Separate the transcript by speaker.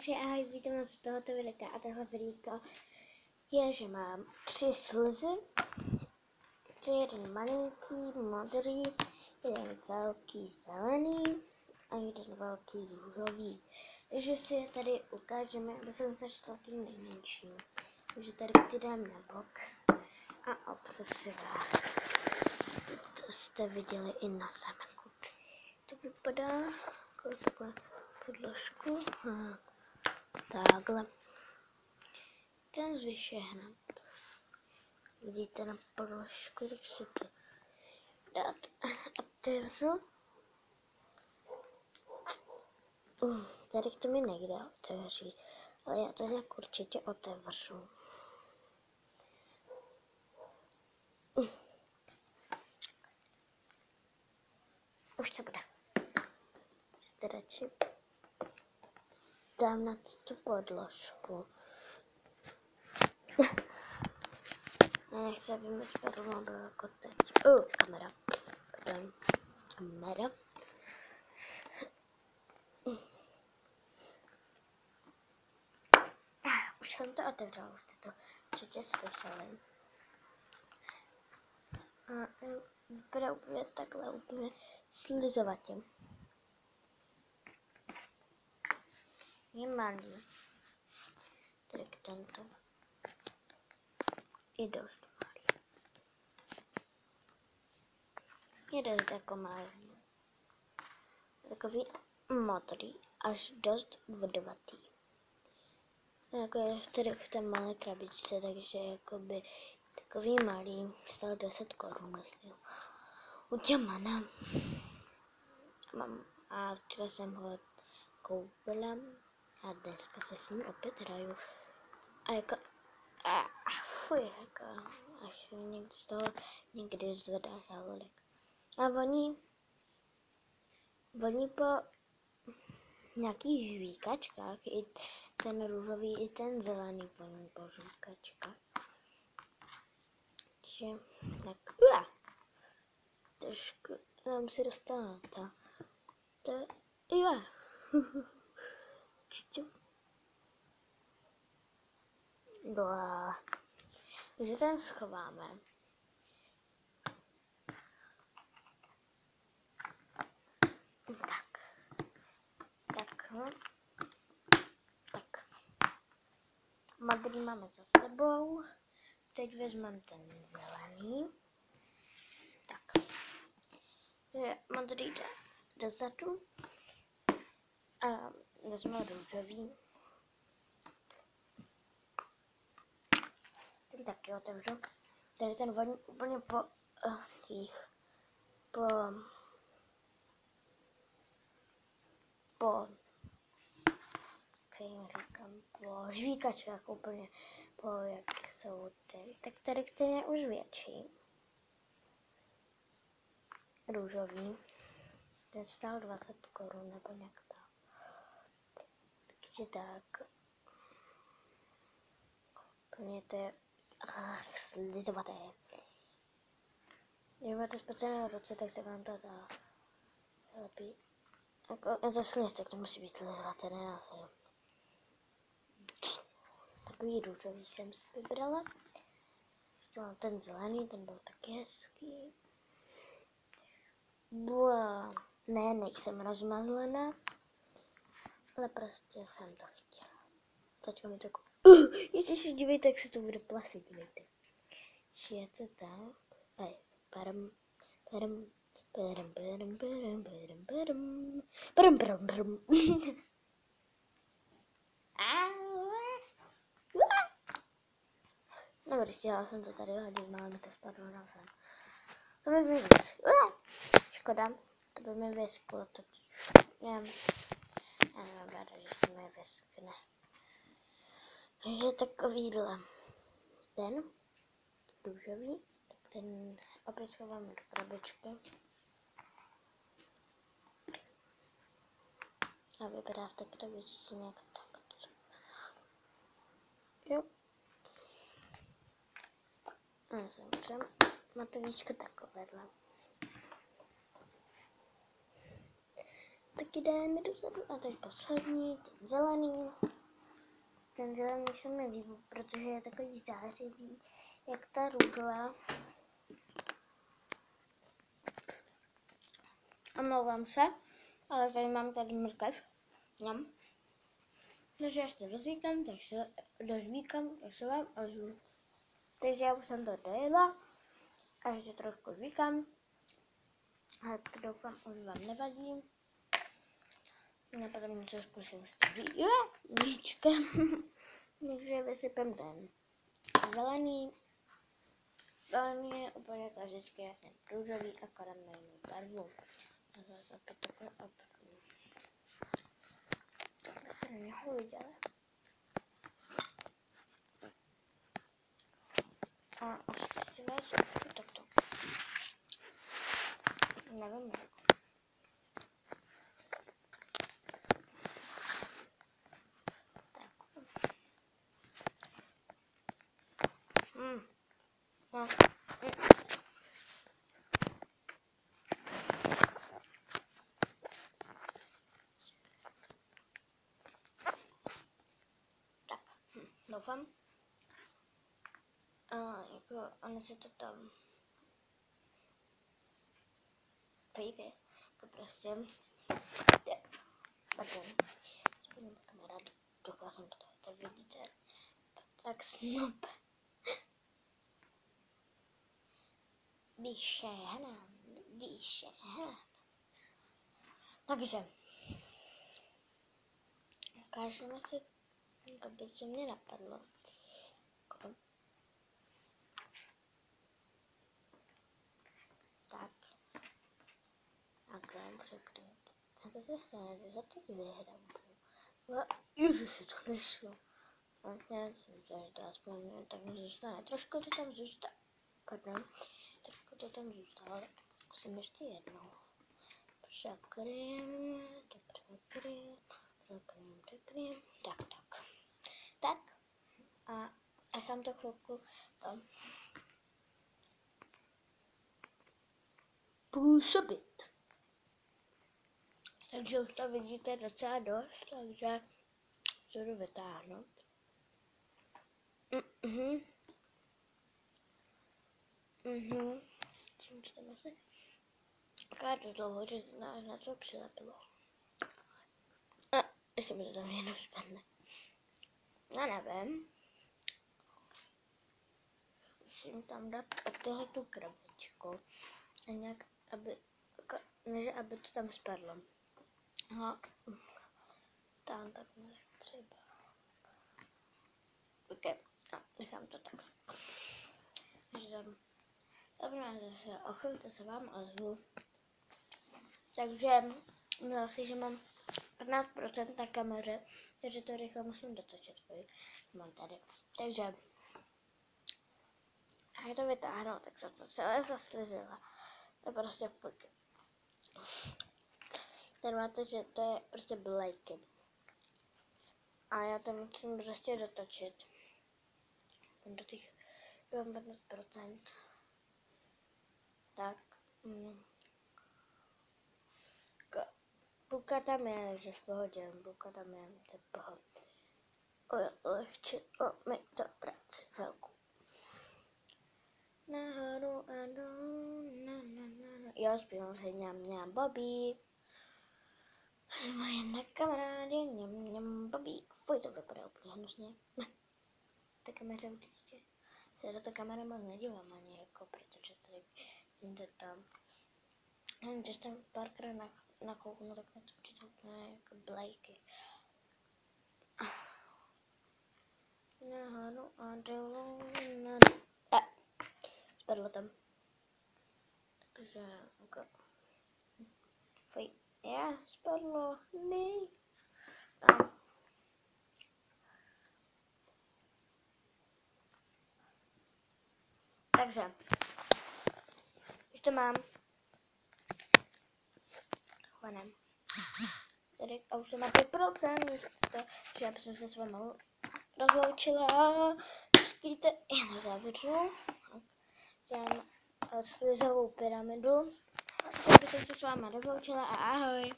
Speaker 1: Takže ahoj, vítám vás z tohoto videa a tohle videa je, že mám 3 slzy, jeden malinký modrý, jeden velký zelený a jeden velký růžový. Takže si je tady ukážeme, aby jsem začal tím nejmenším. Takže tady ty dám na bok a opřu si vás. To jste viděli i na zámku. To vypadá jako takhle podložku. Takhle. Ten zvyš je hned. Vidíte na podložku, tak si to dát otevřu. Tady to mi nejde otevřít, ale já to nějak určitě otevřu. Už to bude. Si radši dám na tu podložku. Já nechci, aby mi spadl mobil jako teď. Kamera. Pardon. Kamera. Už jsem to otevřela, už jste to určitě slyšeli. A vypadá úplně takhle, úplně slizovatě. Je malý. Tak tento. Je dost malý. Je dost jako malý. Takový modrý, až dost vodovatý. Jako je tady v té malé krabičce, takže jakoby takový malý, stál 10 korun, myslím. U Těmana. A včera jsem ho koupila a dneska se s ním opět hraju. A jako, fuj, jako, až někdy z toho někdy zvedá žaludek. A oni po nějakých žvíkačkách, i ten růžový, i ten zelený voní po žvíkačkách. Takže, tak, trošku, tam si dostala to, takže ten schováme. Tak. Modrý máme za sebou. Teď vezmeme ten zelený. Tak. Modrý jde dozadu. A vezmeme růžový. Ten taky otevřu. Tady ten voní úplně po po žvíkačkách úplně, po jak jsou ty. Tak tady ten je už větší. Růžový. Ten stál 20 korun nebo nějak tak. Takže tak. Úplně to je slizovaté. Když máte speciální ruce, tak se vám to dá lepí. Jako, to sliz, tak to musí být slizovaté, ne asi. Takový růžový jsem si vybrala. Mám ten zelený, ten byl taky hezký. Ne, nejsem rozmazlená, ale prostě jsem to chtěla. Teďka mi to ježiši, dívejte, jak se to bude plasit, dívejte. Je to tak? Param. Dobrý, stěhala jsem to tady hodit, ale mi to spadlo na zem. To by mi vyschlo. Škoda, to by mi vyschlo totiž. Já nemám ráda, že se mi vyschne. Takže takovýhle. Ten růžový, ten opět schováme do krabičky. A vypadá v té krabičce nějak tak. Jo. A samozřejmě má to víčko takovéhle. taky dáme dozadu. A teď poslední, ten zelený. Ten zelený se mi líbí, protože je takový zářivý, jak ta růžová. Omlouvám se, ale tady mám tady mrkev. Takže já se dozvíkám, tak se vám ozvu. Takže já už jsem to dojedla a ještě trošku zvykám. Ale to doufám, už vám nevadí. Já potom něco zkusím s víčkem. Takže vysypem ten zelený. Zelený je úplně klasický, jak ten růžový a karamelní barvu. A zase opět takhle opravdu. Tak se nehoviděla. A asi vás učiu takto. Nevím jak. Doufám. Jako ono se to tam pejde, jako prostě pardon, spojím kamarád, doufám jsem to tak vidíte, tak snob. Vyšehnat. Takže ukážeme si, aby se mě napadlo. Tak. A krám překrýt. A to se stane, že teď vyhrám. Ježiši, to nešlo. Já jsem to, že to aspoň tak nezůstane. Trošku to tam zůstalo. Trošku to tam zůstalo, tak zkusím ještě jednou. Překrým. Tak. A nechám to chvilku tam působit. Takže už to vidíte docela dost, takže to jdu vytáhnout. Čím to tam asi? Akorát to dlouho, že znáš, na co přilepilo. Jestli mi to tam jenom spadne. Já nevím. Musím tam dát od toho tu krabičku. A nějak, aby to tam spadlo. Aha. Tam tak třeba. Ok, no, nechám to tak. Takže tam. Dobrá, zase o chvilku se vám ozvu. Takže myslím, že mám 15% na kameře, takže to rychle musím dotočit. Mám tady. Takže a je to vytáhnu, tak se to celé zaslizila. To je prostě fuck. Tady máte, že to je prostě blejky. A já to musím prostě dotočit. Do těch 15%. Tak. Půlka tam je, že v pohodě. Půlka tam je, to je pohodě. Ulehčilo mi to práci velkou. Nahoru a dolů, na. Jo, zpívám se ňam Bobby. Moje na kamarády, ňam Bobby. Fuj, to vypadá úplně hnusně. Ta kameře určitě se do té kamery moc nedívám ani jako, protože tady jsem tam. Když tam párkrát nakouknu, tak mě to určitě úplně jako blejky. Nahoru a dolů, na. Spadlo tam. Takže jako. Fuj. Spadlo. Ne. Takže. Už to mám. Chvanem. Tady a už to má 5%. Takže já bych se s vámi rozloučila. Počkejte, já to zavřu. Dělám slizovou pyramidu. Já bych se s vámi rozloučila a ahoj.